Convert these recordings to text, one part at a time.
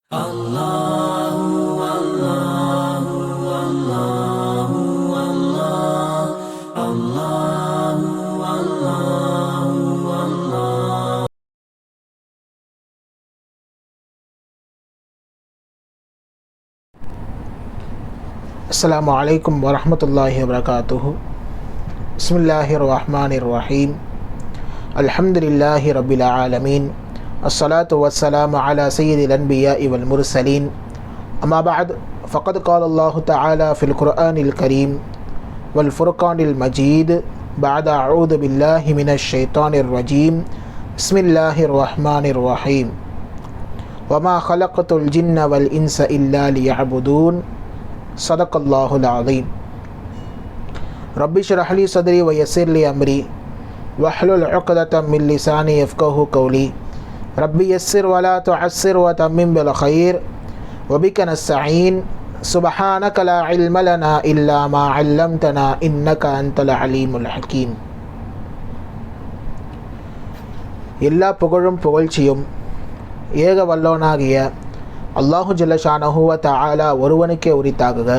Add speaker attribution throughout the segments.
Speaker 1: Allahu Allahu Allahu Allah Allahu Allahu Allah.
Speaker 2: Assalamu alaikum wa rahmatullahi wa barakatuhu. Bismillahir Rahmanir Rahim. Alhamdulillahi Rabbil Alamin. Assalatu wassalamu ala sayyidil anbiya'i wal mursalin. Amma ba'd, faqad qala Allahu ta'ala fil Qur'anil Karim wal Furqanil Majid ba'da a'udhu billahi minash shaitanir rajim. Bismillahir Rahmanir Rahim. Wa ma khalaqatul jinna wal insa illa liya'budun. Sadaqallahul azim. Rabbi shrah li sadri wa yassir li amri wahlul 'uqdatam min lisani yafqahu qawli. Rabbi yassir wa la tu'assir wa tammim bil khair wa bika nasta'in. Subhanaka la ilma lana illa ma 'allamtana innaka antal alimul hakim. எல்லா புகழும் புகழ்ச்சியும் ஏக வல்லவனாகிய அல்லாஹு ஜல்லஷானஹு வ தஆலா ஒருவனுக்கே உரித்தாகுக.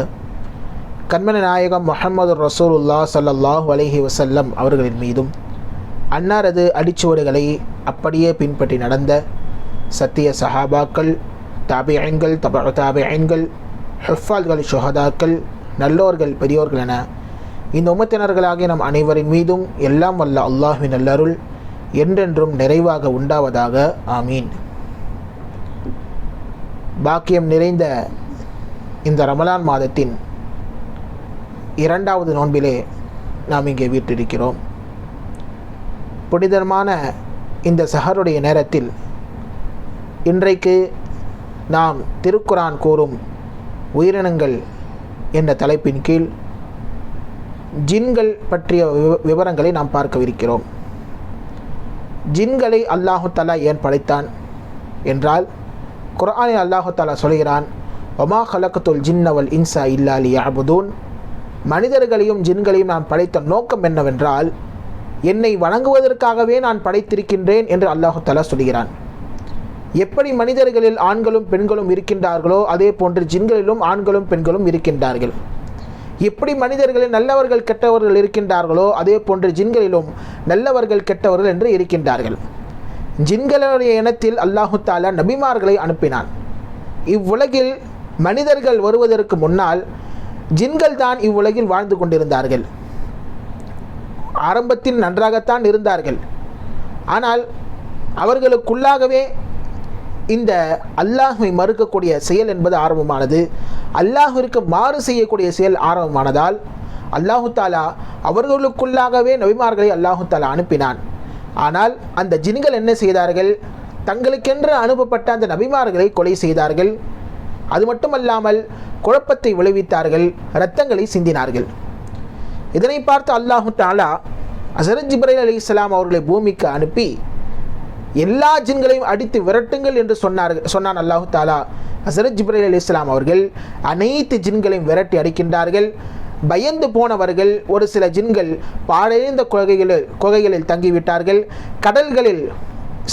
Speaker 2: கண்மணி நாயகம் முஹம்மது ரசூலுல்லாஹ் ஸல்லல்லாஹு அலைஹி வஸல்லம் அவர்களின் மீதும் அன்னாரது அடிச்சுவடுகளை அப்படியே பின்பற்றி நடந்த சத்திய சஹாபாக்கள், தாபியீன்கள், தபஉ தாபியீன்கள், ஹுஃபால்கள், ஷுஹதாக்கள், நல்லோர்கள், பெரியோர்கள் என இந்த உம்மத்தினர்களாகிய நம் அனைவரின் மீதும் எல்லாம் வல்ல அல்லாஹ்வின் நல்லருள் என்றென்றும் நிறைவாக உண்டாவதாக. ஆமீன். பாக்கியம் நிறைந்த இந்த ரமலான் மாதத்தின் 2வது நோன்பிலே நாம் இங்கே வீற்றிருக்கிறோம். புனிதமான இந்த சஹருடைய நேரத்தில் இன்றைக்கு நாம் திருக்குரான் கூறும் உயிரினங்கள் என்ற தலைப்பின் கீழ் ஜின்கள் பற்றிய விவரங்களை நாம் பார்க்கவிருக்கிறோம். ஜின்களை அல்லாஹு தஆலா ஏன் படைத்தான் என்றால், குர்ஆனில் அல்லாஹு தஆலா சொல்கிறான், வமா கலக்கத்துல் ஜின்ன வல் இன்சா இல்லா லியஅபுதூன். மனிதர்களையும் ஜின்களையும் நான் படைத்த நோக்கம் என்னவென்றால், என்னை வணங்குவதற்காகவே நான் படைத்திருக்கின்றேன் என்று அல்லாஹு தஆலா சொல்கிறான். எப்படி மனிதர்களில் ஆண்களும் பெண்களும் இருக்கின்றார்களோ அதே போன்று ஜின்களிலும் ஆண்களும் பெண்களும் இருக்கின்றார்கள். எப்படி மனிதர்களில் நல்லவர்கள் கெட்டவர்கள் இருக்கின்றார்களோ அதே போன்று ஜின்களிலும் நல்லவர்கள் கெட்டவர்கள் என்று இருக்கின்றார்கள். ஜின்களுடைய இனத்தில் அல்லாஹு தஆலா நபிமார்களை அனுப்பினான். இவ்வுலகில் மனிதர்கள் வருவதற்கு முன்னால் ஜின்கள் தான் இவ்வுலகில் வாழ்ந்து கொண்டிருந்தார்கள். ஆரம்பத்தில் நன்றாகத்தான் இருந்தார்கள். ஆனால் அவர்களுக்குள்ளாகவே இந்த அல்லாஹ்வை மறுக்கக்கூடிய செயல் என்பது ஆரம்பமானது. அல்லாஹ்விற்கு மாறு செய்யக்கூடிய செயல் ஆரம்பமானதால் அல்லாஹு தஆலா அவர்களுக்குள்ளாகவே நபிமார்களை அல்லாஹு தஆலா அனுப்பினான். ஆனால் அந்த ஜின்கள் என்ன செய்தார்கள்? தங்களுக்கென்று அனுப்பப்பட்ட அந்த நபிமார்களை கொலை செய்தார்கள். அது மட்டுமல்லாமல் குழப்பத்தை விளைவித்தார்கள், இரத்தங்களை சிந்தினார்கள். இதனை பார்த்து அல்லாஹு தஆலா ஹஸரத் ஜிப்ரீல் அலைஹிஸ்ஸலாம் அவர்களை பூமிக்கு அனுப்பி எல்லா ஜின்களையும் அடித்து விரட்டுங்கள் என்று சொன்னான் அல்லாஹு தஆலா. ஹஸரத் ஜிப்ரீல் அலைஹிஸ்ஸலாம் அவர்கள் அனைத்து ஜின்களையும் விரட்டி அடிக்கின்றார்கள். பயந்து போனவர்கள் ஒரு சில ஜின்கள் பாழடைந்த குகைகளில் தங்கிவிட்டார்கள், கடல்களில்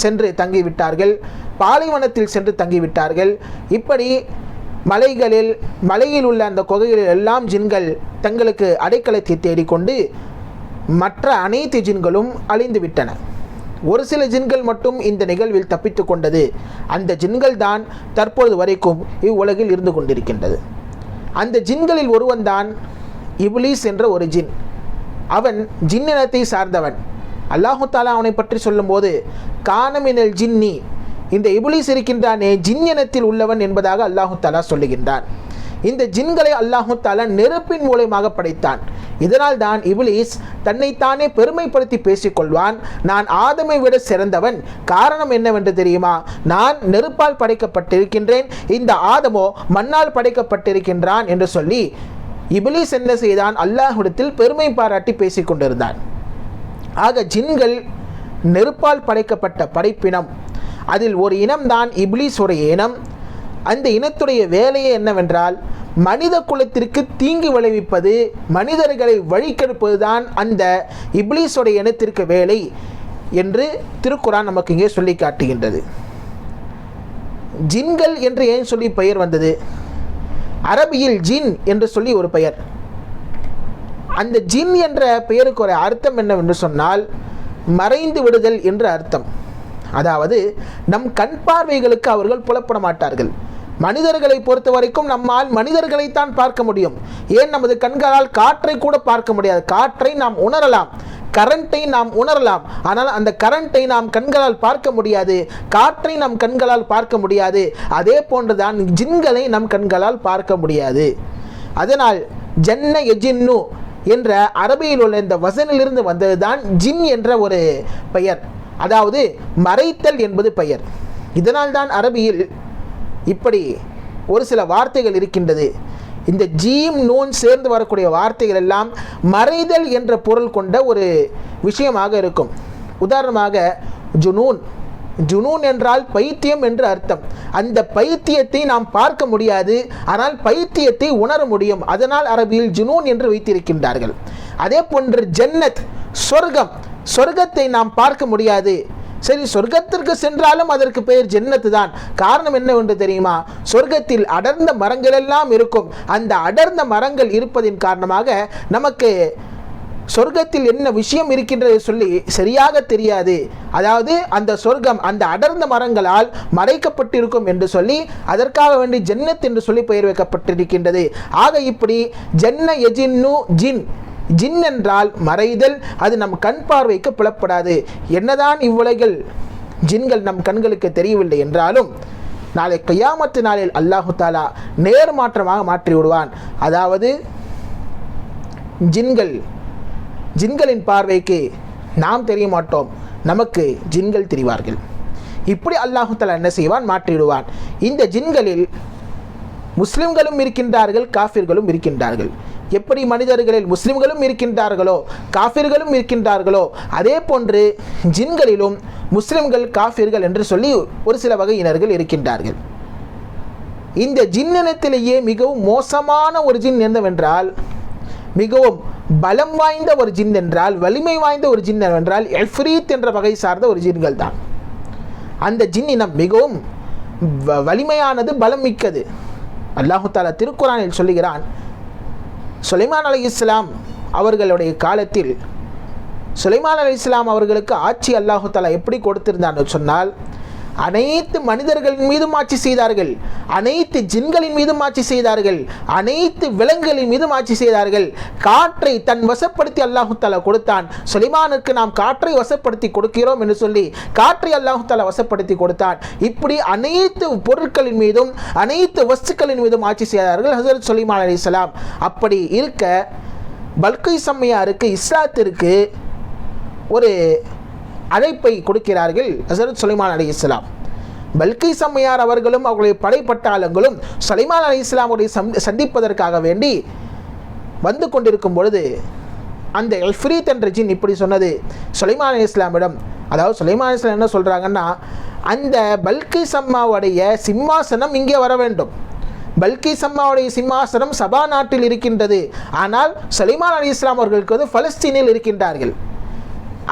Speaker 2: சென்று தங்கிவிட்டார்கள், பாலைவனத்தில் சென்று தங்கிவிட்டார்கள். இப்படி மலையில் உள்ள அந்த குகைகளில் எல்லாம் ஜின்கள் தங்களுக்கு அடைக்கலத்தை தேடிக்கொண்டு மற்ற அனைத்து ஜின்களும் அழிந்து விட்டன. ஒரு சில ஜின்கள் மட்டும் இந்த நிகழ்வில் தப்பித்து கொண்டது. அந்த ஜின்கள் தான் தற்பொழுது வரைக்கும் இவ்வுலகில் இருந்து கொண்டிருக்கின்றது. அந்த ஜின்களில் ஒருவன்தான் இப்லீஸ் என்ற ஒரு ஜின். அவன் ஜின்னினத்தை சார்ந்தவன். அல்லாஹு தஆலா அவனை பற்றி சொல்லும்போது, கானமினல் ஜின்னி, இந்த இப்லீஸ் இருக்கின்றானே ஜின்னினத்தில் உள்ளவன் என்பதாக அல்லாஹு தஆலா சொல்லுகின்றான். இந்த ஜின்களை அல்லாஹு தஆலா நெருப்பின் மூலமாக படைத்தான். இதனால் தான் இப்லீஸ் தன்னைத்தானே பெருமைப்படுத்தி பேசிக்கொள்வான், நான் ஆதமை விட சிறந்தவன். காரணம் என்னவென்று தெரியுமா? நான் நெருப்பால் படைக்கப்பட்டிருக்கின்றேன், இந்த ஆதமோ மண்ணால் படைக்கப்பட்டிருக்கின்றான் என்று சொல்லி இப்லீஸ் என்ன செய்தான்? அல்லாஹ்விடத்தில் பெருமை பாராட்டி பேசிக்கொண்டிருந்தான். ஆக ஜின்கள் நெருப்பால் படைக்கப்பட்ட படைப்பினம். அதில் ஒரு இனம்தான் இப்லீஸுடைய இனம். அந்த இனத்துடைய வேலையே என்னவென்றால், மனித குலத்திற்கு தீங்கு விளைவிப்பது, மனிதர்களை வழிகெடுப்பது தான் அந்த இப்லீஸுடைய இனத்திற்கு வேலை என்று திருக்குரான் நமக்கு இங்கே சொல்லி காட்டுகின்றது. ஜின்கள் என்று ஏன் சொல்லி பெயர் வந்தது? அரபியில் ஜின் என்று சொல்லி ஒரு பெயர். அந்த ஜின் என்ற பெயருக்கு ஒரு அர்த்தம் என்னவென்று சொன்னால் மறைந்து விடுதல் என்று அர்த்தம். அதாவது நம் கண் பார்வைகளுக்கு அவர்கள் புலப்பட மாட்டார்கள். மனிதர்களை பொறுத்த வரைக்கும் நம்மால் மனிதர்களைத்தான் பார்க்க முடியும். ஏன் நமது கண்களால் காற்றை கூட பார்க்க முடியாது. காற்றை நாம் உணரலாம், கரண்ட்டை நாம் உணரலாம், ஆனால் அந்த கரண்ட்டை நாம் கண்களால் பார்க்க முடியாது, காற்றை நம் கண்களால் பார்க்க முடியாது. அதே போன்றுதான் ஜின்களை நம் கண்களால் பார்க்க முடியாது. அதனால் ஜன்ன எஜின்னு என்ற அரபியில் உள்ள இந்த வசனிலிருந்து வந்ததுதான் ஜின் என்ற ஒரு பெயர். அதாவது மறைத்தல் என்பது பெயர். இதனால் தான் அரபியில் இப்படி ஒரு சில வார்த்தைகள் இருக்கின்றது. இந்த ஜீம் நூன் சேர்ந்து வரக்கூடிய வார்த்தைகள் எல்லாம் மறைதல் என்ற பொருள் கொண்ட ஒரு விஷயமாக இருக்கும். உதாரணமாக ஜுனூன். ஜுனூன் என்றால் பைத்தியம் என்று அர்த்தம். அந்த பைத்தியத்தை நாம் பார்க்க முடியாது, ஆனால் பைத்தியத்தை உணர முடியும். அதனால் அரபியில் ஜுனூன் என்று வைத்திருக்கின்றார்கள். அதே போன்று ஜன்னத், சொர்க்கம். சொர்க்கத்தை நாம் பார்க்க முடியாது. சரி, சொர்க்கத்திற்கு சென்றாலும் அதற்கு பெயர் ஜன்னத்து தான். காரணம் என்னவென்று தெரியுமா? சொர்க்கத்தில் அடர்ந்த மரங்கள் எல்லாம் இருக்கும். அந்த அடர்ந்த மரங்கள் இருப்பதின் காரணமாக நமக்கு சொர்க்கத்தில் என்ன விஷயம் இருக்கின்றது சொல்லி சரியாக தெரியாது. அதாவது அந்த சொர்க்கம் அந்த அடர்ந்த மரங்களால் மறைக்கப்பட்டிருக்கும் என்று சொல்லி அதற்காக வேண்டி ஜன்னத் என்று சொல்லி பெயர் வைக்கப்பட்டிருக்கின்றது. ஆக இப்படி ஜன்ன எஜின்னு ஜின். ஜின் என்றால் மறைதல். அது நம் கண் பார்வைக்கு புலப்படாது. என்னதான் இவ்வுலகில் ஜின்கள் நம் கண்களுக்கு தெரியவில்லை என்றாலும் நாளை கியாமத்து நாளில் அல்லாஹு தாலா நேர்மாற்றமாக மாற்றி விடுவான். அதாவது ஜின்களின் பார்வைக்கு நாம் தெரிய மாட்டோம், நமக்கு ஜின்கள் தெரிவார்கள். இப்படி அல்லாஹு தாலா என்ன செய்வான்? மாற்றிவிடுவான். இந்த ஜின்களில் முஸ்லிம்களும் இருக்கின்றார்கள், காஃபிர்களும் இருக்கின்றார்கள். எப்படி மனிதர்களில் முஸ்லிம்களும் இருக்கின்றார்களோ காஃபிர்களும் இருக்கின்றார்களோ அதே போன்று ஜின்களிலும் முஸ்லிம்கள் காஃபிர்கள் என்று சொல்லி ஒரு சில வகையினர்கள் இருக்கின்றார்கள். இந்த ஜின்னினத்திலேயே மிகவும் மோசமான ஒரு ஜின் என்னவென்றால், மிகவும் பலம் வாய்ந்த ஒரு ஜின் என்றால், வலிமை வாய்ந்த ஒரு ஜின் என்னவென்றால் இஃப்ரீத் என்ற வகை சார்ந்த ஒரு ஜின்கள் தான். அந்த ஜின்னினம் மிகவும் வலிமையானது, பலம் மிக்கது. அல்லாஹு தாலா திருக்குரானில் சொல்லுகிறான், சுலைமான் அலைஹிஸ்ஸலாம் அவர்களுடைய காலத்தில் சுலைமான் அலைஹிஸ்ஸலாம் அவர்களுக்கு ஆட்சி அல்லாஹு தாலா எப்படி கொடுத்திருந்தான்னு சொன்னால், அனைத்து மனிதர்களின் மீதும் ஆட்சி செய்தார்கள், அனைத்து ஜின்களின் மீதும் ஆட்சி செய்தார்கள், அனைத்து விலங்குகளின் மீதும் ஆட்சி செய்தார்கள். காற்றை தன் வசப்படுத்தி அல்லாஹு தாலா கொடுத்தான். சுலைமானுக்கு நாம் காற்றை வசப்படுத்தி கொடுக்கிறோம் என்று சொல்லி காற்றை அல்லாஹு தாலா வசப்படுத்தி கொடுத்தான். இப்படி அனைத்து பொருட்களின் மீதும் அனைத்து வஸ்துக்களின் மீதும் ஆட்சி செய்தார்கள் ஹஸரத் சுலைமான் அலைஹிஸ்ஸலாம். அப்படி இருக்க பல்கீஸ் அம்மையாருக்கு இஸ்லாத்திற்கு ஒரு அழைப்பை கொடுக்கிறார்கள் ஹஸரத் சுலைமான் அலைஹிஸ்ஸலாம். பல்கீஸ் அம்மையார் அவர்களும் அவர்களுடைய படைப்பட்டாளங்களும் சுலைமான் அலைஹிஸ்ஸலாமுடைய சந்திப்பதற்காக வேண்டி வந்து கொண்டிருக்கும் பொழுது அந்த இஃப்ரீத் என்ற ஜின் இப்படி சொன்னது சுலைமான் அலைஹிஸ்ஸலாமிடம். அதாவது சுலைமான் அலைஹிஸ்ஸலாம் என்ன சொல்கிறாங்கன்னா, அந்த பல்கீஸ் அம்மாவுடைய சிம்மாசனம் இங்கே வர வேண்டும். பல்கீஸ் அம்மாவுடைய சிம்மாசனம் சபா நாட்டில் இருக்கின்றது. ஆனால் சுலைமான் அலைஹிஸ்ஸலாம் அவர்களுக்கு வந்து பலஸ்தீனில் இருக்கின்றார்கள்.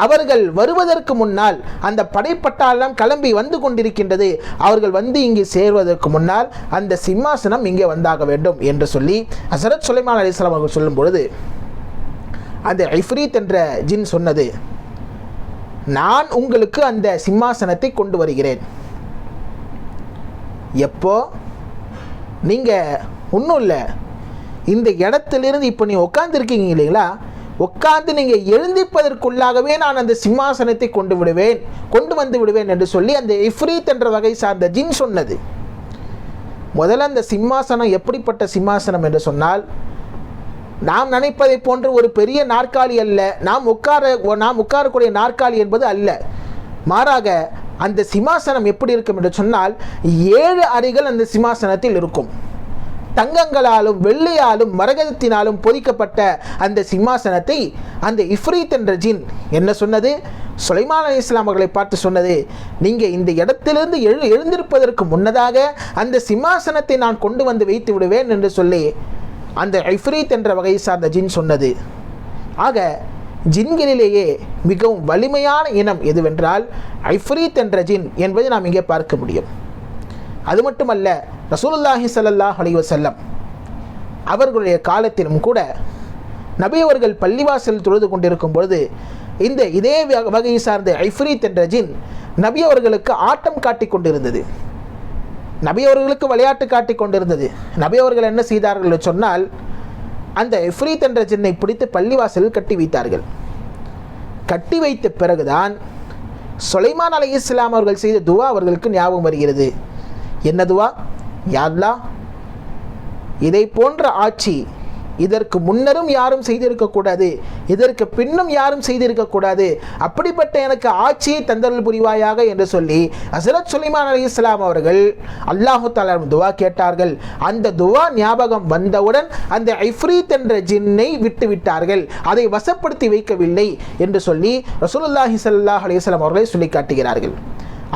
Speaker 2: அவர்கள் வருவதற்கு முன்னால் அந்த படைப்பட்டாளம் கிளம்பி வந்து கொண்டிருக்கின்றது. அவர்கள் வந்து இங்கே சேர்வதற்கு முன்னால் அந்த சிம்மாசனம் இங்கே வந்தாக வேண்டும் என்று சொல்லி ஹஸரத் சுலைமான் அலைஹிஸ்ஸலாம் அவர்கள் சொல்லும் பொழுது அந்த இஃப்ரீத் என்ற ஜின் சொன்னது, நான் உங்களுக்கு அந்த சிம்மாசனத்தை கொண்டு வருகிறேன். எப்போ? நீங்கள் ஒன்றும் இல்லை, இந்த இடத்திலிருந்து இப்போ நீ உட்காந்துருக்கீங்க இல்லைங்களா, உட்கார்ந்து நீங்கள் எழுந்திப்பதற்குள்ளாகவே நான் அந்த சிம்மாசனத்தை கொண்டு வந்து விடுவேன் என்று சொல்லி அந்த இஃப்ரீத் என்ற வகை சார்ந்த ஜின் சொன்னது. முதல்ல அந்த சிம்மாசனம் எப்படிப்பட்ட சிம்மாசனம் என்று சொன்னால், நாம் நினைப்பதை போன்ற ஒரு பெரிய நாற்காலி அல்ல, நாம் உட்காரக்கூடிய நாற்காலி என்பது அல்ல. மாறாக அந்த சிம்மாசனம் எப்படி இருக்கும் என்று சொன்னால் 7 அறைகள் அந்த சிம்மாசனத்தில் இருக்கும். தங்கங்களாலும் வெள்ளையாலும் மரகதத்தினாலும் பொதிக்கப்பட்ட அந்த சிம்மாசனத்தை அந்த இஃப்ரீத் என்ற ஜின் என்ன சொன்னது? சுலைமான் அலைஹிஸ்ஸலாம் அவர்களை பார்த்து சொன்னது, நீங்கள் இந்த இடத்திலிருந்து எழுந்திருப்பதற்கு முன்னதாக அந்த சிம்மாசனத்தை நான் கொண்டு வந்து வைத்து விடுவேன் என்று சொல்லி அந்த இஃப்ரீத் என்ற வகை சார்ந்த ஜின் சொன்னது. ஆக ஜின்களிலேயே மிகவும் வலிமையான இனம் எதுவென்றால் இஃப்ரீத் என்ற ஜின் என்பதை நாம் இங்கே பார்க்க முடியும். அது மட்டுமல்ல, ரசூலுல்லாஹி ஸல்லல்லாஹு அலைஹி வஸல்லம் அவர்களுடைய காலத்திலும் கூட நபி அவர்கள் பள்ளிவாசல் தொழுது கொண்டிருக்கும் பொழுது இதே வகையை சார்ந்த ஐஃப்ரீத் என்ற ஜின் நபி அவர்களுக்கு ஆட்டம் காட்டி கொண்டிருந்தது, நபி அவர்களுக்கு விளையாட்டு காட்டி கொண்டிருந்தது. நபி அவர்கள் என்ன செய்தார்கள் சொன்னால், அந்த இஃப்ரீத் என்ற ஜின்னை பிடித்து பள்ளிவாசலில் கட்டி வைத்தார்கள். கட்டி வைத்த பிறகுதான் சுலைமான் அலைஹிஸ்ஸலாம் அவர்கள் செய்த துவா அவர்களுக்கு ஞாபகம் வருகிறது. என்ன துவா? யா அல்லாஹ், இதை போன்ற ஆட்சி இதற்கு முன்னரும் யாரும் செய்திருக்கக்கூடாது, இதற்கு பின்னும் யாரும் செய்திருக்கக்கூடாது, அப்படிப்பட்ட எனக்கு ஆட்சியை தந்தருள் புரிவாயாக என்று சொல்லி ஹஸரத் சுலைமான் அலைஹிஸ்ஸலாம் அவர்கள் அல்லாஹு தஆலா துவா கேட்டார்கள். அந்த துவா ஞாபகம் வந்தவுடன் அந்த இஃப்ரீத் என்ற ஜின்னை விட்டு விட்டார்கள், அதை வசப்படுத்தி வைக்கவில்லை என்று சொல்லி ரசூலுல்லாஹி ஸல்லல்லாஹு அலைஹி வஸல்லம் அவர்களை சொல்லி காட்டுகிறார்கள்.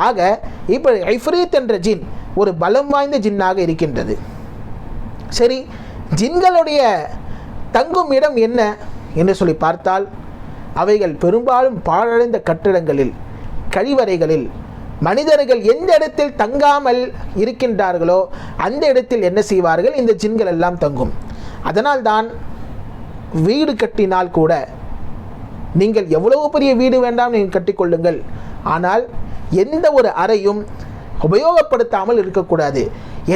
Speaker 2: ஆக இப்போ இஃப்ரீத் என்ற ஜின் ஒரு பலம் வாய்ந்த ஜின்னாக இருக்கின்றது. சரி, ஜின்களுடைய தங்கும் இடம் என்ன என்று சொல்லி பார்த்தால், அவைகள் பெரும்பாலும் பாழடைந்த கட்டிடங்களில், கழிவறைகளில், மனிதர்கள் எந்த இடத்தில் தங்காமல் இருக்கின்றார்களோ அந்த இடத்தில் என்ன செய்வார்கள், இந்த ஜின்கள் எல்லாம் தங்கும். அதனால்தான் வீடு கட்டினால் கூட நீங்கள் எவ்வளவு பெரிய வீடு வேண்டாம் நீங்கள் கட்டிக்கொள்ளுங்கள், ஆனால் எந்த ஒரு அறையும் உபயோகப்படுத்தாமல் இருக்கக்கூடாது.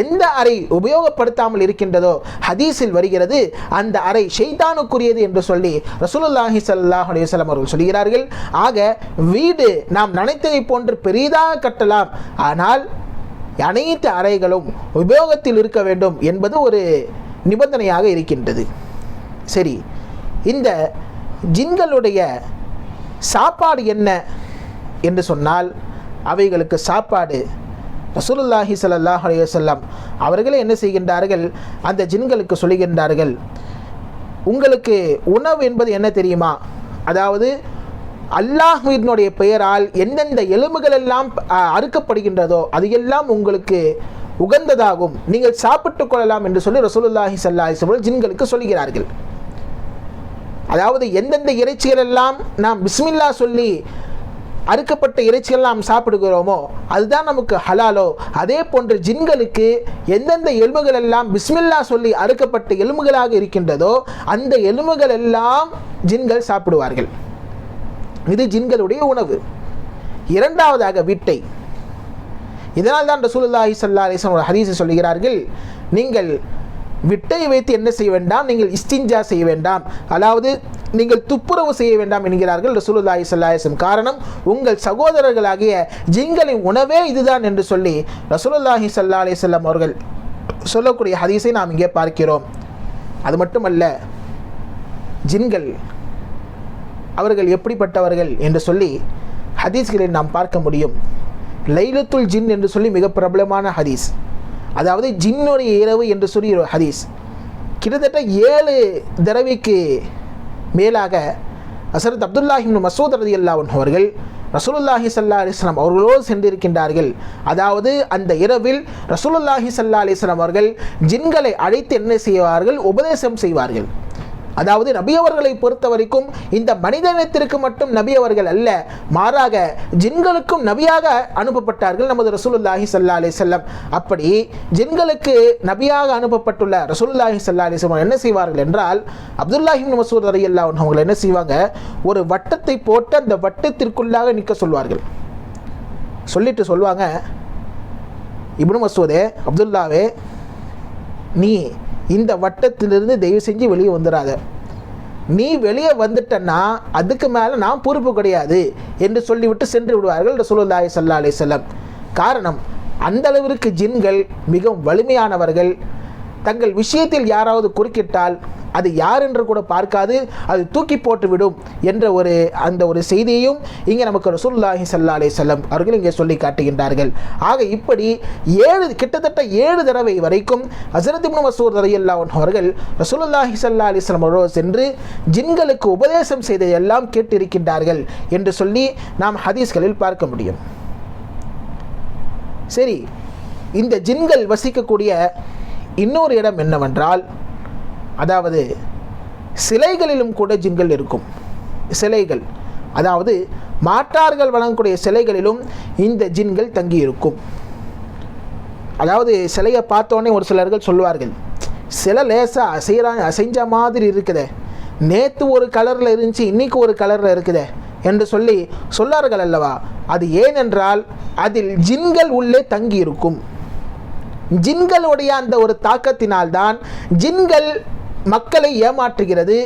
Speaker 2: எந்த அறை உபயோகப்படுத்தாமல் இருக்கின்றதோ ஹதீஸில் வருகிறது அந்த அறை ஷைத்தானுக்குரியது என்று சொல்லி ரசூலுல்லாஹி ஸல்லல்லாஹு அலைஹி வஸல்லம் அவர்கள் சொல்கிறார்கள். ஆக வீடு நாம் நினைத்ததை போன்று பெரிதாக கட்டலாம், ஆனால் அனைத்து அறைகளும் உபயோகத்தில் இருக்க வேண்டும் என்பது ஒரு நிபந்தனையாக இருக்கின்றது. சரி, இந்த ஜின்களுடைய சாப்பாடு என்ன என்று சொன்னால், அவைகளுக்கு சாப்பாடு ரசூலுல்லாஹி ஸல்லல்லாஹு அலைஹி வஸல்லம் அவர்களே என்ன செய்கின்றார்கள், அந்த ஜின்களுக்கு சொல்லுகின்றார்கள், உங்களுக்கு உணவு என்பது என்ன தெரியுமா? அதாவது அல்லாஹ்வினுடைய பெயரால் எந்தெந்த எலும்புகள் எல்லாம் அறுக்கப்படுகின்றதோ அது எல்லாம் உங்களுக்கு உகந்ததாகும், நீங்கள் சாப்பிட்டு கொள்ளலாம் என்று சொல்லி ரசூலுல்லாஹி ஸல்லல்லாஹு அலைஹி வஸல்லம் ஜின்களுக்கு சொல்கிறார்கள். அதாவது எந்தெந்த இறைச்சிகள் எல்லாம் நாம் பிஸ்மில்லா சொல்லி அறுக்கப்பட்ட இறைச்சிகள் நாம் சாப்பிடுகிறோமோ அதுதான் நமக்கு ஹலாலோ, அதே போன்று ஜின்களுக்கு எந்தெந்த எலும்புகள் எல்லாம் பிஸ்மில்லா சொல்லி அறுக்கப்பட்ட எலும்புகளாக இருக்கின்றதோ அந்த எலும்புகள் எல்லாம் ஜின்கள் சாப்பிடுவார்கள். இது ஜின்களுடைய உணவு. இரண்டாவதாக விட்டை. இதனால் தான் ரசூலுல்லாஹி ஸல்லல்லாஹு அலைஹி வஸல்லம் ஹதீஸில் சொல்கிறார்கள், நீங்கள் விட்டை வைத்து என்ன செய்ய வேண்டாம், நீங்கள் இஸ்திஞ்சா செய்ய வேண்டாம், அதாவது நீங்கள் துப்புரவு செய்ய வேண்டாம் என்கிறார்கள் ரசூலுல்லாஹி ஸல்லல்லாஹு அலைஹி வஸல்லம். காரணம், உங்கள் சகோதரர்களாகிய ஜின்களின் உணவே இதுதான் என்று சொல்லி ரசூலுல்லாஹி ஸல்லல்லாஹு அலைஹி வஸல்லம் அவர்கள் சொல்லக்கூடிய ஹதீஸை நாம் இங்கே பார்க்கிறோம். அது மட்டுமல்ல, ஜின்கள் அவர்கள் எப்படிப்பட்டவர்கள் என்று சொல்லி ஹதீஸ்களில் நாம் பார்க்க முடியும். லைலத்துல் ஜின் என்று சொல்லி மிக பிரபலமான ஹதீஸ், அதாவது ஜின்னுடைய இரவு என்று சொல்லி ஒரு ஹதீஸ். கிட்டத்தட்ட 7 தடவைக்கு மேலாக ஹஸரத் அப்துல்லாஹ் இப்னு மஸ்ஊத் ரலியல்லாஹு அன்ஹு அவர்கள் ரசூலுல்லாஹி ஸல்லல்லாஹு அலைஹி வஸல்லம் அவர்களோடு சென்றிருக்கின்றார்கள். அதாவது அந்த இரவில் ரசூலுல்லாஹி ஸல்லல்லாஹு அலைஹி வஸல்லம் அவர்கள் ஜின்களை அழைத்து என்ன செய்வார்கள், உபதேசம் செய்வார்கள். அதாவது நபி அவர்களை பொறுத்த வரைக்கும் இந்த மனிதனத்திற்கு மட்டும் நபி அவர்கள் அல்ல, மாறாக ஜின்களுக்கும் நபியாக அனுப்பப்பட்டார்கள் நமது ரசூலுல்லாஹி ஸல்லல்லாஹு அலைஹி வஸல்லம். அப்படி ஜின்களுக்கு நபியாக அனுப்பப்பட்டுள்ள ரசூலுல்லாஹி ஸல்லல்லாஹு அலைஹி வஸல்லம் என்ன செய்வார்கள் என்றால், அப்துல்லாஹ் இப்னு மஸ்ஊத் ரலியல்லாஹு அன்ஹு அவங்க என்ன செய்வாங்க, ஒரு வட்டத்தை போட்டு அந்த வட்டத்திற்குள்ளாக நிற்க சொல்வார்கள். சொல்லிட்டு சொல்லுவாங்க, இப்னு மஸ்ஊதே, அப்துல்லாவே, நீ இந்த வட்டத்திலிருந்து தயவு செஞ்சு வெளியே வந்துடாத, நீ வெளியே வந்துட்டன்னா அதுக்கு மேலே நான் பொறுப்பு கிடையாது என்று சொல்லிவிட்டு சென்று விடுவார்கள் ரசூலுல்லாஹி ஸல்லல்லாஹு அலைஹி வஸல்லம். காரணம், அந்த அளவிற்கு ஜின்கள் மிகவும் வலிமையானவர்கள். தங்கள் விஷயத்தில் யாராவது குறுக்கிட்டால் அது யார் என்று கூட பார்க்காது, அது தூக்கி போட்டுவிடும் என்ற அந்த ஒரு செய்தியையும் இங்கே நமக்கு ரசூலுல்லாஹி ஸல்லல்லாஹு அலைஹி வஸல்லம் அவர்கள் இங்கே சொல்லி காட்டுகின்றார்கள். ஆக இப்படி கிட்டத்தட்ட 7 தடவை வரைக்கும் ஹஸரத் இப்னு மஸ்ஊத் ரலியல்லாஹு அன்ஹு அவர்கள் ரசூலுல்லாஹி ஸல்லல்லாஹு அலைஹி வஸல்லம் அவர்களோடு சென்று ஜின்களுக்கு உபதேசம் செய்ததெல்லாம் கேட்டிருக்கின்றார்கள் என்று சொல்லி நாம் ஹதீஸ்களில் பார்க்க முடியும். சரி, இந்த ஜின்கள் வசிக்கக்கூடிய இன்னொரு இடம் என்னவென்றால், அதாவது சிலைகளிலும் கூட ஜின்கள் இருக்கும். சிலைகள், அதாவது மாற்றார்கள் வழங்கக்கூடிய சிலைகளிலும் இந்த ஜின்கள் தங்கி இருக்கும். அதாவது சிலையை பார்த்தோன்னே ஒரு சிலர்கள் சொல்லுவார்கள், சிலை லேசாக அசைஞ்ச மாதிரி இருக்குதே, நேற்று ஒரு கலரில் இருந்துச்சு இன்றைக்கி ஒரு கலரில் இருக்குதே என்று சொல்லி சொல்லார்கள் அல்லவா. அது ஏனென்றால் அதில் ஜின்கள் உள்ளே தங்கி இருக்கும். ஜின்களுடைய அந்த ஒரு தாக்கத்தினால்தான் ஜின்கள் மக்களை ஏமாற்றுகிறது.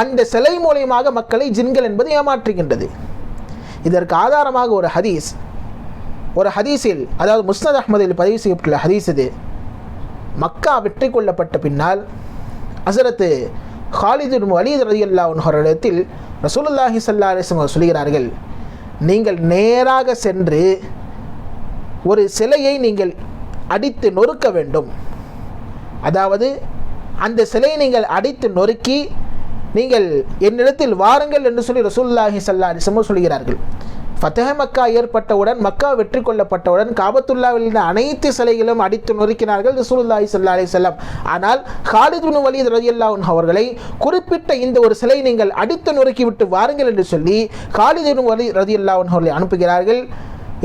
Speaker 2: அந்த சிலை மூலயமாக மக்களை ஜின்கள் என்பது ஏமாற்றுகின்றது. இதற்கு ஆதாரமாக ஒரு ஹதீஸில், அதாவது முஸ்னத் அஹ்மதில் பதிவு செய்யப்பட்டுள்ள ஹதீஸ் இது. மக்கா வெற்றி கொள்ளப்பட்ட பின்னால் ஹஸரத் ஹாலித் இப்னு வலீத் ரலியல்லாஹு அன்ஹு அவர்களிடத்தில் ரசூலுல்லாஹி ஸல்லல்லாஹு அலைஹி வஸல்லம் சொல்கிறார்கள், நீங்கள் நேராக சென்று ஒரு சிலையை நீங்கள் அடித்து நொறுக்க வேண்டும். அதாவது அந்த சிலையை நீங்கள் அடித்து நொறுக்கி நீங்கள் என்னிடத்தில் வாருங்கள் என்று சொல்லி ரசூலுல்லாஹி ஸல்லல்லாஹு அலைஹி வஸல்லம் சொல்கிறார்கள். ஃபத்ஹ் மக்கா ஏற்பட்டவுடன், மக்கா வெற்றி கொள்ளப்பட்டவுடன் காபத்துல்லாவில் இருந்த அனைத்து சிலைகளும் அடித்து நொறுக்கினார்கள் ரசூலுல்லாஹி ஸல்லல்லாஹு அலைஹி வஸல்லம். ஆனால் ஹாலித் இப்னு வலீத் ரலியல்லாஹு அன்ஹு அவர்களை குறிப்பிட்ட இந்த ஒரு சிலை நீங்கள் அடித்து நொறுக்கி விட்டு வாருங்கள் என்று சொல்லி ஹாலித் இப்னு வலீத் ரலியல்லாஹு அன்ஹு அவர்களை அனுப்புகிறார்கள்.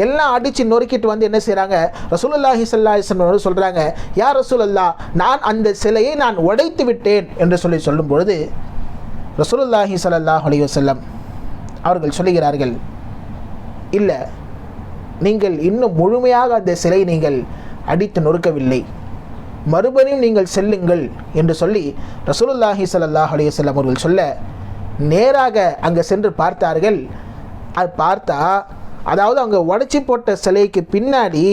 Speaker 2: எல்லாம் அடித்து நொறுக்கிட்டு வந்து என்ன செய்கிறாங்க, ரசூலுல்லாஹி ஸல்லல்லாஹு அலைஹி வஸல்லம் சொல்கிறாங்க, யா ரசூலல்லாஹ், நான் அந்த சிலையை நான் உடைத்து விட்டேன் என்று சொல்லும் பொழுது ரசூலுல்லாஹி ஸல்லல்லாஹு அலைஹி வஸல்லம் அவர்கள் சொல்லுகிறார்கள், இல்லை, நீங்கள் இன்னும் முழுமையாக அந்த சிலை நீங்கள் அடித்து நொறுக்கவில்லை, மறுபடியும் நீங்கள் செல்லுங்கள் என்று சொல்லி ரசூலுல்லாஹி ஸல்லல்லாஹு அலைஹி வஸல்லம் அவர்கள் சொல்ல நேராக அங்கே சென்று பார்த்தார்கள். அது பார்த்தா, அதாவது அங்கே உடைச்சி போட்ட சிலைக்கு பின்னாடி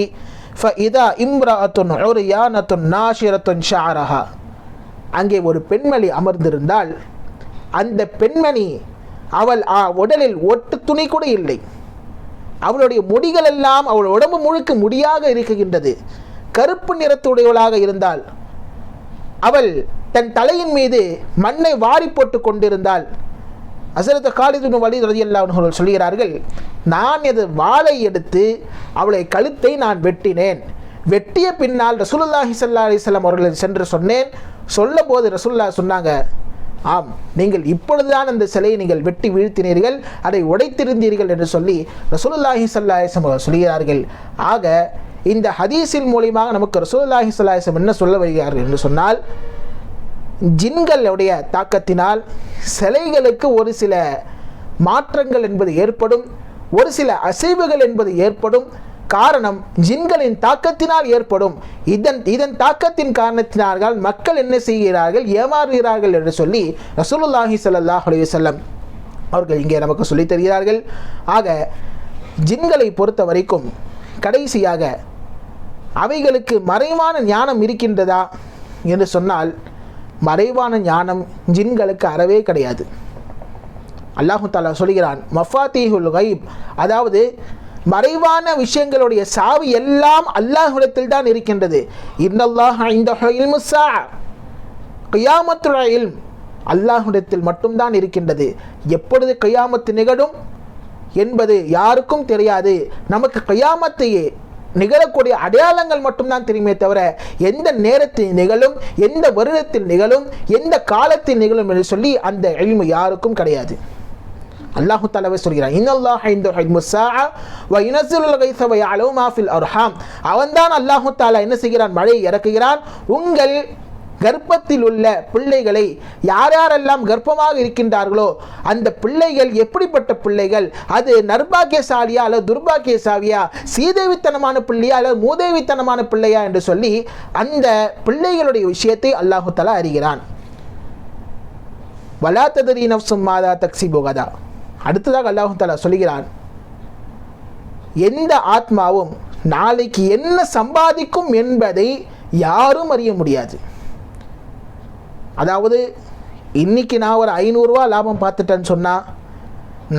Speaker 2: ஃபஇதா இம்ரஅத்துன் உர்யானத்துன் நாஷிரத்துன் ஷஅரஹா, அங்கே ஒரு பெண்மணி அமர்ந்திருந்தால் அந்த பெண்மணி அவள் உடலில் ஒட்டு துணி கூட இல்லை, அவளுடைய முடிகள் எல்லாம் அவள் உடம்பு முழுக்க முடியாக இருக்குகின்றது, கருப்பு நிறத்துடையவளாக இருந்தால், அவள் தன் தலையின் மீது மண்ணை வாரி போட்டு கொண்டிருந்தால், ஹஸரத் ஹாலித் இப்னு வலீத் ரலியல்லாஹு அன்ஹு அவர்கள் சொல்கிறார்கள், நான் இது வாளை எடுத்து அவளை கழுத்தை நான் வெட்டினேன். வெட்டிய பின்னால் ரசூலுல்லாஹி ஸல்லல்லாஹு அலைஹி வஸல்லம் அவர்கள் சென்று சொன்னேன். சொல்லும் போது ரசூலுல்லாஹ் சொன்னாங்க, ஆம், நீங்கள் இப்பொழுதுதான் அந்த சிலையை நீங்கள் வெட்டி வீழ்த்தினீர்கள், அதை உடைத்திருந்தீர்கள் என்று சொல்லி ரசூலுல்லாஹி ஸல்லல்லாஹு அலைஹி வஸல்லம் சொல்கிறார்கள். ஆக இந்த ஹதீஸின் மூலமாக நமக்கு ரசூலுல்லாஹி ஸல்லல்லாஹு அலைஹி வஸல்லம் என்ன சொல்ல வருகிறார்கள் என்று சொன்னால், ஜின்களுடைய தாக்கத்தினால் சிலைகளுக்கு ஒரு சில மாற்றங்கள் என்பது ஏற்படும், ஒரு சில அசைவுகள் என்பது ஏற்படும். காரணம் ஜின்களின் தாக்கத்தினால் ஏற்படும். இதன் தாக்கத்தின் காரணத்தினால் மக்கள் என்ன செய்கிறார்கள், ஏமாறுகிறார்கள் என்று சொல்லி ரசூலுல்லாஹி ஸல்லல்லாஹு அலைஹி வஸல்லம் அவர்கள் இங்கே நமக்கு சொல்லித் தருகிறார்கள். ஆக ஜின்களை பொறுத்த வரைக்கும் கடைசியாக அவைகளுக்கு மறைவான ஞானம் இருக்கின்றதா என்று சொன்னால், மறைவான ஞானம் ஜின்களுக்கு அறவே கிடையாது. அல்லாஹு தஆலா சொல்கிறான், மஃபாத்தீஹுல் கைப், அதாவது மறைவான விஷயங்களுடைய சாவி எல்லாம் அல்லாஹ்விடத்தில் தான் இருக்கின்றது. இன்னல்லாஹ இன்தஹு இல்முஸ் ஸாஅ, கியாமத்துல் இல்ம் அல்லாஹ்விடத்தில் மட்டும்தான் இருக்கின்றது. எப்பொழுது கியாமத்து நிகழும் என்பது யாருக்கும் தெரியாது. நமக்கு கியாமத்தையே நிகழக்கூடிய அடையாளங்கள் மட்டும்தான் தெரியுமே தவிர எந்த நேரத்தில் நிகழும், எந்த வருடத்தில் நிகழும், எந்த காலத்தில் நிகழும் என்று சொல்லி அந்த இல்மு யாருக்கும் கிடையாது. அல்லாஹு தஆலா சொல்கிறான், இன்னல்லாஹ இன்தஹு இல்முஸ் ஸாஅ வ யுனஸிலுல் கைஸ வ யஅலமு மா ஃபில் அர்ஹாம். அவன்தான் அல்லாஹு தஆலா என்ன செய்கிறான், மழையை இறக்குகிறான். உங்கள் கர்ப்பத்தில் உள்ள பிள்ளைகளை யாரெல்லாம் கர்ப்பமாக இருக்கின்றார்களோ அந்த பிள்ளைகள் எப்படிப்பட்ட பிள்ளைகள், அது நர்பாக்கியசாலியா அல்லது துர்பாக்கியசாலியா, சீதேவித்தனமான பிள்ளையா அல்லது மூதேவித்தனமான பிள்ளையா என்று சொல்லி அந்த பிள்ளைகளுடைய விஷயத்தை அல்லாஹு தஆலா அறிகிறான். வலா தத்ரி நஃப்ஸும் மாதா தக்ஸிபு கதா. அடுத்ததாக அல்லாஹு தஆலா சொல்கிறான், எந்த ஆத்மாவும் நாளைக்கு என்ன சம்பாதிக்கும் என்பதை யாரும் அறிய முடியாது. அதாவது இன்னைக்கு நான் ஒரு 500 ரூபா லாபம் பார்த்துட்டேன்னு சொன்னால்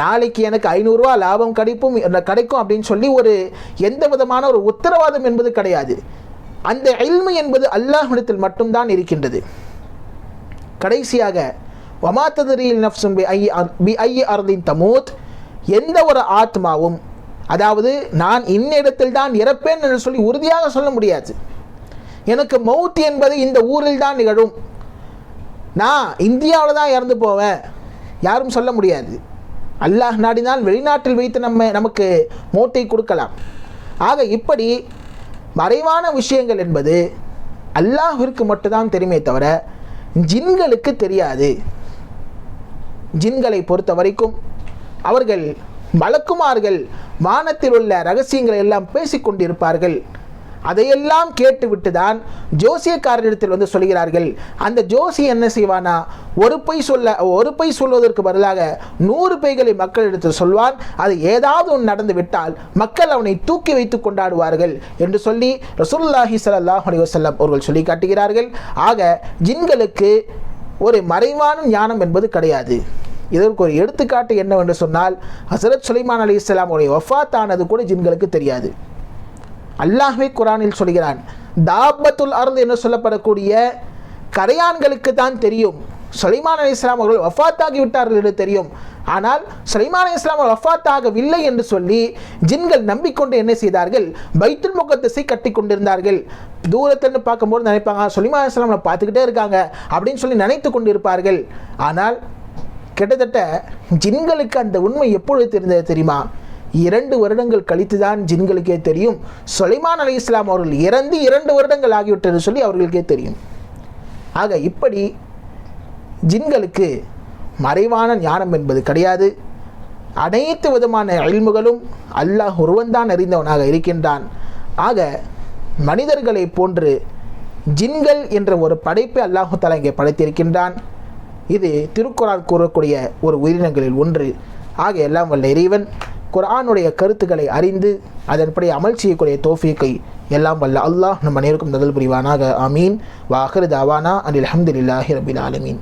Speaker 2: நாளைக்கு எனக்கு 500 ரூபா லாபம் கிடைக்கும் அப்படின்னு சொல்லி ஒரு எந்த விதமான ஒரு உத்தரவாதம் என்பது கிடையாது. அந்த இல்மு என்பது அல்லாஹ்விடத்தில் மட்டும்தான் இருக்கின்றது. கடைசியாக வமா தத்ரீல் நஃப்ஸும் பி ஐயி அர்தின் தமூத், எந்த ஒரு ஆத்மாவும் அதாவது நான் இன்னிடத்தில் தான் இறப்பேன் என்று சொல்லி உறுதியாக சொல்ல முடியாது. எனக்கு மௌத் என்பது இந்த ஊரில் தான் நிகழும், நான் இந்தியாவில் தான் இறந்து போவேன், யாரும் சொல்ல முடியாது. அல்லாஹ் நாடினால் வெளிநாட்டில் வைத்து நமக்கு மௌத்தை கொடுக்கலாம். ஆக இப்படி மறைவான விஷயங்கள் என்பது அல்லாஹ்விற்கு மட்டும்தான் தெரியுமே தவிர ஜின்களுக்கு தெரியாது. ஜின்களை பொறுத்த வரைக்கும் அவர்கள் மலக்குமார்கள் வானத்தில் உள்ள ரகசியங்களை எல்லாம் பேசிக்கொண்டிருப்பார்கள். அதையெல்லாம் கேட்டுவிட்டு தான் ஜோசியக்காரரிடத்தில் வந்து சொல்கிறார்கள். அந்த ஜோசி என்ன செய்வானா, ஒரு பொய் சொல்வதற்கு பதிலாக 100 பொய்களை மக்களிடத்தில் சொல்வான். அது ஏதாவது ஒன்று நடந்து விட்டால் மக்கள் அவனை தூக்கி வைத்து கொண்டாடுவார்கள் என்று சொல்லி ரசூலுல்லாஹி ஸல்லல்லாஹு அலைஹி வஸல்லம் அவர்கள் சொல்லி காட்டுகிறார்கள். ஆக ஜின்களுக்கு ஒரு மறைவான ஞானம் என்பது கிடையாது. இதற்கு ஒரு எடுத்துக்காட்டு என்னவென்று சொன்னால், ஹஸரத் சுலைமான் அலைஹிஸ்ஸலாம் உடைய வஃபாத் ஆனது கூட ஜின்களுக்கு தெரியாது. அல்லாஹ்வே குர்ஆனில் சொல்கிறான், தாபத்துல் அர்த் என்று சொல்லப்படக்கூடிய கரையான்களுக்கு தான் தெரியும் சுலைமான் அலைஹிஸ்ஸலாம் அவர்கள் வஃபாத்தாகி விட்டார்கள் என்று தெரியும். ஆனால் சுலைமான் அலைஹிஸ்ஸலாம் அவர்கள் வஃபாத்தாகவில்லை என்று சொல்லி ஜின்கள் நம்பிக்கொண்டு என்ன செய்தார்கள், பைத்துல் முகத்தஸை கட்டி கொண்டிருந்தார்கள். தூரத்திலிருந்து பார்க்கும்போது நினைப்பாங்க சுலைமான் அலைஹிஸ்ஸலாம் பார்த்துக்கிட்டே இருக்காங்க அப்படின்னு சொல்லி நினைத்து கொண்டிருப்பார்கள். ஆனால் கிட்டத்தட்ட ஜின்களுக்கு அந்த உண்மை எப்பொழுது தெரிந்தது தெரியுமா? 2 வருடங்கள் கழித்து தான் ஜின்களுக்கே தெரியும் சுலைமான் அலைஹிஸ்ஸலாம் அவர்கள் இறந்து 2 வருடங்கள் ஆகிவிட்டது சொல்லி அவர்களுக்கே தெரியும். ஆக இப்படி ஜின்களுக்கு மறைவான ஞானம் என்பது கிடையாது. அனைத்து விதமான இல்முகளும் அல்லாஹ் ஒருவன்தான் அறிந்தவனாக இருக்கின்றான். ஆக மனிதர்களை போன்று ஜின்கள் என்ற ஒரு படைப்பை அல்லாஹு தஆலா இங்கே படைத்திருக்கின்றான். இது திருக்குர்ஆன் கூறக்கூடிய ஒரு உயிரினங்களில் ஒன்று. ஆக எல்லாம் வல்ல இறைவன் குர்ஆனுடைய கருத்துக்களை அறிந்து அதன்படி அமல் செய்யக்கூடிய தௌஃபீக்கை எல்லாம் வல்ல அல்லாஹ் நம் அனைவருக்கும் தந்தல் புரிவானாக. ஆமீன். வ ஆகிரு தாவானா அனில் ஹம்துலில்லாஹி ரப்பில் ஆலமீன்.